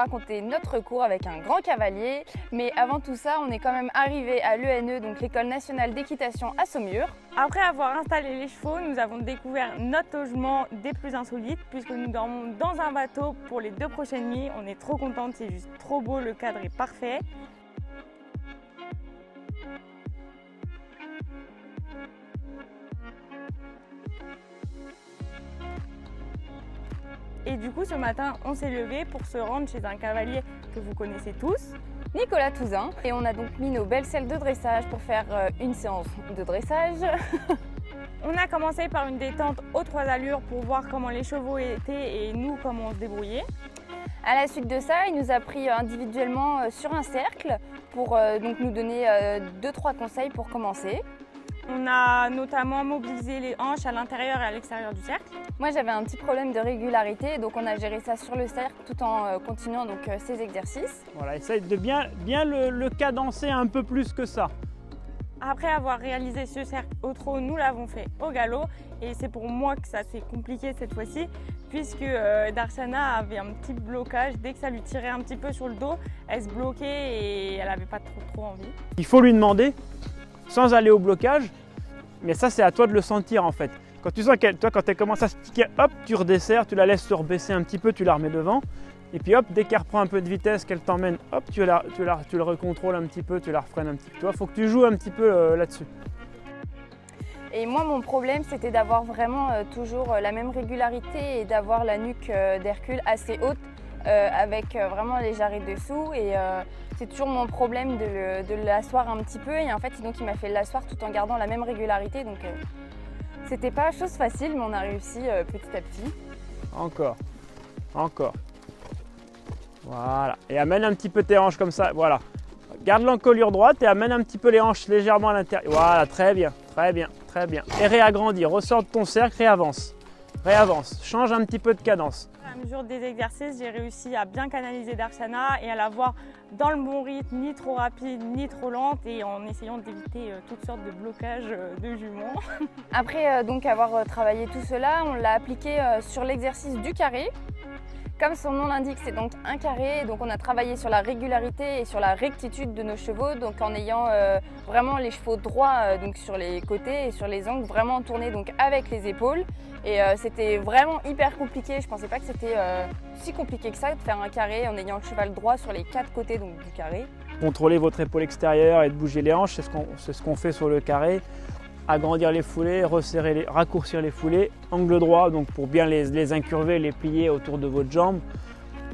raconter notre cours avec un grand cavalier. Mais avant tout ça, on est quand même arrivé à l'ENE, donc l'École nationale d'équitation à Saumur. Après avoir installé les chevaux, nous avons découvert notre logement des plus insolites puisque nous dormons dans un bateau pour les 2 prochaines nuits. On est trop contente, c'est juste trop beau, le cadre est parfait. Et du coup, ce matin, on s'est levé pour se rendre chez un cavalier que vous connaissez tous, Nicolas Touzin. Et on a donc mis nos belles selles de dressage pour faire une séance de dressage. On a commencé par une détente aux 3 allures pour voir comment les chevaux étaient et nous, comment on se débrouillait. À la suite de ça, il nous a pris individuellement sur un cercle pour donc nous donner 2-3 conseils pour commencer. On a notamment mobilisé les hanches à l'intérieur et à l'extérieur du cercle. Moi j'avais un petit problème de régularité, donc on a géré ça sur le cercle tout en continuant donc, ces exercices. Voilà, essaye de bien le cadencer un peu plus que ça. Après avoir réalisé ce cercle au trot, nous l'avons fait au galop et c'est pour moi que ça s'est compliqué cette fois-ci puisque Darshana avait un petit blocage. Dès que ça lui tirait un petit peu sur le dos, elle se bloquait et elle n'avait pas trop envie. Il faut lui demander, sans aller au blocage, mais ça c'est à toi de le sentir en fait. Quand tu sens qu'elle, toi quand elle commence à se piquer, hop, tu redesserres, tu la laisses se rebaisser un petit peu, tu la remets devant. Et puis hop, dès qu'elle reprend un peu de vitesse, qu'elle t'emmène, hop, tu le recontrôles un petit peu, tu la refreines un petit peu. Tu vois, faut que tu joues un petit peu là-dessus. Et moi mon problème c'était d'avoir vraiment toujours la même régularité et d'avoir la nuque d'Hercule assez haute avec vraiment les jarrets dessous. Et c'est toujours mon problème de l'asseoir un petit peu. Et en fait donc il m'a fait l'asseoir tout en gardant la même régularité. Donc c'était pas chose facile, mais on a réussi petit à petit. Encore, encore. Voilà. Et amène un petit peu tes hanches comme ça. Voilà. Garde l'encolure droite et amène un petit peu les hanches légèrement à l'intérieur. Voilà, très bien, très bien, très bien. Et réagrandis, ressors de ton cercle et avance. Réavance, change un petit peu de cadence. À mesure des exercices, j'ai réussi à bien canaliser Darshana et à la voir dans le bon rythme, ni trop rapide, ni trop lente, et en essayant d'éviter toutes sortes de blocages de jument. Après donc avoir travaillé tout cela, on l'a appliqué sur l'exercice du carré. Comme son nom l'indique, c'est donc un carré, donc on a travaillé sur la régularité et sur la rectitude de nos chevaux, donc en ayant vraiment les chevaux droits donc sur les côtés et sur les angles, vraiment tournés donc avec les épaules. Et c'était vraiment hyper compliqué, je pensais pas que c'était si compliqué que ça de faire un carré en ayant le cheval droit sur les 4 côtés donc, du carré. Contrôler votre épaule extérieure et de bouger les hanches, c'est ce qu'on fait sur le carré. Agrandir les foulées, raccourcir les foulées, angle droit donc pour bien les incurver, les plier autour de votre jambe.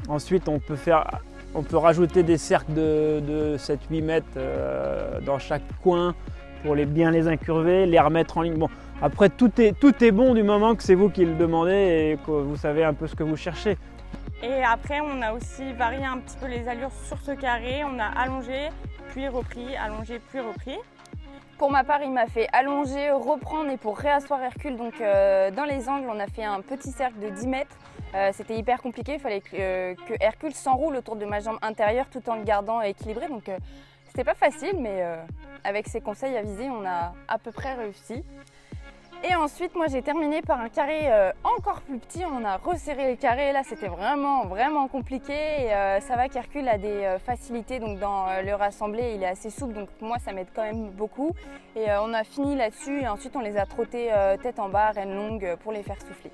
Ensuite on peut rajouter des cercles de 7-8 mètres dans chaque coin pour bien les incurver, les remettre en ligne. Bon, après tout est bon du moment que c'est vous qui le demandez et que vous savez un peu ce que vous cherchez. Et après on a aussi varié un petit peu les allures sur ce carré, on a allongé, puis repris, allongé, puis repris. Pour ma part, il m'a fait allonger, reprendre et pour réasseoir Hercule, donc dans les angles, on a fait un petit cercle de 10 mètres. C'était hyper compliqué, il fallait que Hercule s'enroule autour de ma jambe intérieure tout en le gardant équilibré. Donc c'était pas facile, mais avec ses conseils avisés, on a à peu près réussi. Et ensuite, moi j'ai terminé par un carré encore plus petit. On a resserré le carré. Là, c'était vraiment compliqué. Et ça va qu'Hercule a des facilités donc dans le rassemblé. Il est assez souple, donc moi ça m'aide quand même beaucoup. Et on a fini là-dessus. Et ensuite, on les a trottés tête en bas, rêne longue pour les faire souffler.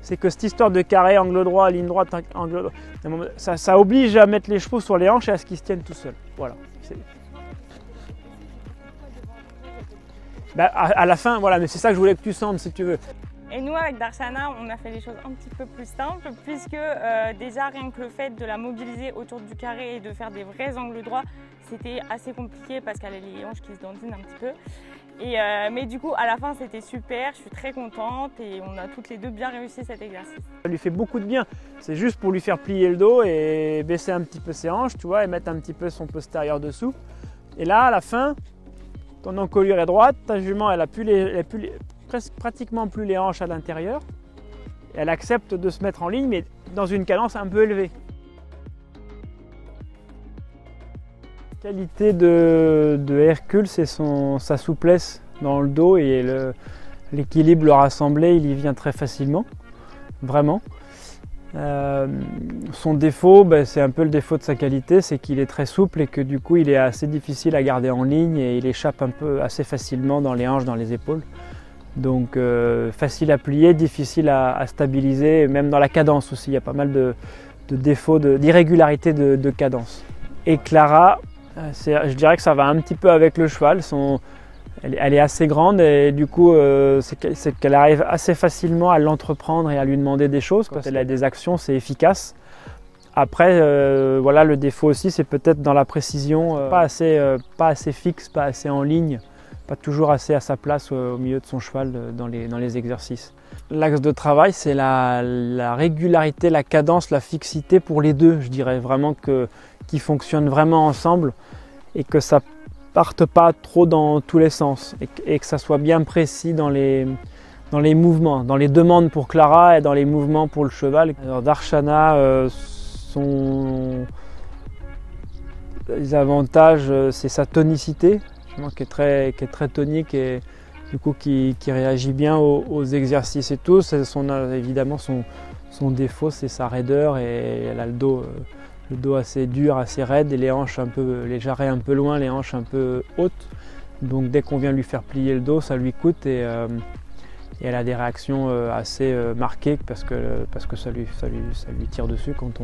C'est que cette histoire de carré, angle droit, ligne droite, angle droit, ça oblige à mettre les chevaux sur les hanches et à ce qu'ils se tiennent tout seuls. Voilà. Bah, à la fin, voilà, mais c'est ça que je voulais que tu sentes si tu veux. Et nous, avec Darshana, on a fait les choses un petit peu plus simples, puisque déjà, rien que le fait de la mobiliser autour du carré et de faire des vrais angles droits, c'était assez compliqué parce qu'elle a les hanches qui se dandinent un petit peu. Mais du coup, à la fin, c'était super, je suis très contente et on a toutes les deux bien réussi cet exercice. Ça lui fait beaucoup de bien, c'est juste pour lui faire plier le dos et baisser un petit peu ses hanches, tu vois, et mettre un petit peu son postérieur dessous. Et là, à la fin, ton encolure est droite, ta jument, elle a pratiquement plus les hanches à l'intérieur. Elle accepte de se mettre en ligne, mais dans une cadence un peu élevée. La qualité de Hercule, c'est sa souplesse dans le dos et l'équilibre, le rassemblé, il y vient très facilement, vraiment. Son défaut, c'est un peu le défaut de sa qualité, c'est qu'il est très souple et que du coup il est assez difficile à garder en ligne et il échappe un peu assez facilement dans les hanches, dans les épaules. Donc facile à plier, difficile à stabiliser, même dans la cadence aussi, il y a pas mal de défauts, d'irrégularité de cadence. Et Clara, je dirais que ça va un petit peu avec le cheval. Elle est assez grande et du coup c'est qu'elle arrive assez facilement à l'entreprendre et à lui demander des choses. Quand elle a des actions, c'est efficace. Après, voilà, le défaut aussi, c'est peut-être dans la précision, pas assez fixe, pas assez en ligne, pas toujours assez à sa place au milieu de son cheval dans les exercices. L'axe de travail, c'est la régularité, la cadence, la fixité pour les deux, je dirais vraiment qu'ils fonctionnent vraiment ensemble et que ça parte pas trop dans tous les sens et que ça soit bien précis dans les mouvements, dans les demandes pour Clara et dans les mouvements pour le cheval. Alors Darshana, les avantages, c'est sa tonicité, qui est très tonique et du coup qui réagit bien aux exercices et tout. Évidemment son défaut, c'est sa raideur et elle a le dos assez dur, assez raide et les jarrets un peu loin, les hanches un peu hautes. Donc dès qu'on vient lui faire plier le dos, ça lui coûte et elle a des réactions assez marquées parce que ça lui tire dessus quand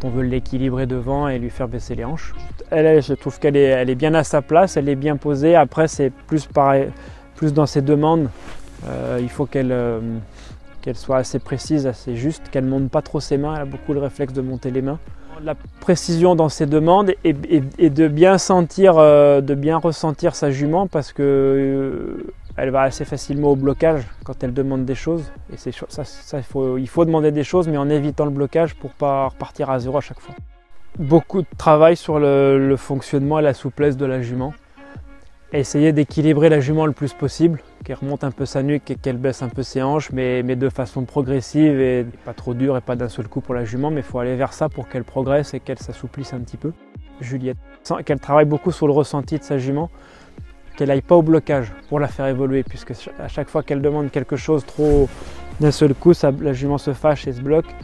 on veut l'équilibrer devant et lui faire baisser les hanches. Je trouve qu'elle est bien à sa place, elle est bien posée. Après c'est plus dans ses demandes. Il faut qu'elle soit assez précise, assez juste, qu'elle ne monte pas trop ses mains. Elle a beaucoup le réflexe de monter les mains. La précision dans ses demandes et de bien ressentir sa jument parce que elle va assez facilement au blocage quand elle demande des choses. Et il faut demander des choses mais en évitant le blocage pour ne pas repartir à zéro à chaque fois. Beaucoup de travail sur le fonctionnement et la souplesse de la jument. Essayer d'équilibrer la jument le plus possible, qu'elle remonte un peu sa nuque et qu'elle baisse un peu ses hanches, mais de façon progressive et pas trop dure et pas d'un seul coup pour la jument, mais il faut aller vers ça pour qu'elle progresse et qu'elle s'assouplisse un petit peu. Juliette, qu'elle travaille beaucoup sur le ressenti de sa jument, qu'elle n'aille pas au blocage pour la faire évoluer, puisque à chaque fois qu'elle demande quelque chose trop d'un seul coup, la jument se fâche et se bloque,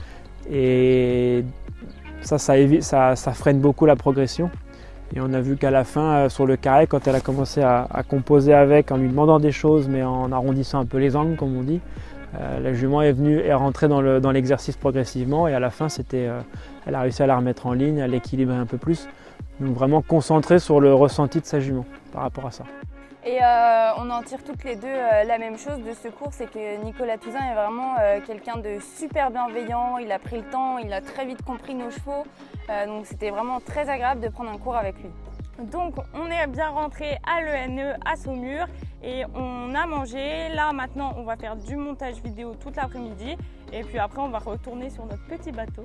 et ça freine beaucoup la progression. Et on a vu qu'à la fin, sur le carré, quand elle a commencé à composer avec, en lui demandant des choses, mais en arrondissant un peu les angles, comme on dit, la jument est rentrée dans l'exercice progressivement. Et à la fin, elle a réussi à la remettre en ligne, à l'équilibrer un peu plus. Donc vraiment concentré sur le ressenti de sa jument par rapport à ça. Et on en tire toutes les deux la même chose de ce cours, c'est que Nicolas Touzin est vraiment quelqu'un de super bienveillant, il a pris le temps, il a très vite compris nos chevaux, donc c'était vraiment très agréable de prendre un cours avec lui. Donc on est bien rentré à l'ENE à Saumur et on a mangé. Là maintenant on va faire du montage vidéo toute l'après-midi et puis après on va retourner sur notre petit bateau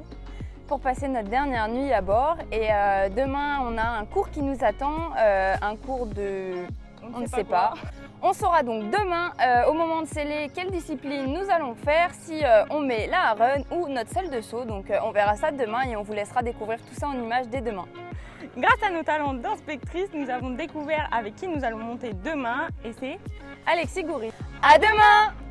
pour passer notre dernière nuit à bord. Et demain on a un cours qui nous attend, un cours de... On ne sait pas. On saura donc demain, au moment de sceller, quelle discipline nous allons faire, si on met la run ou notre selle de saut. Donc on verra ça demain et on vous laissera découvrir tout ça en images dès demain. Grâce à nos talents d'inspectrice, nous avons découvert avec qui nous allons monter demain et c'est Alexis Goury. À demain!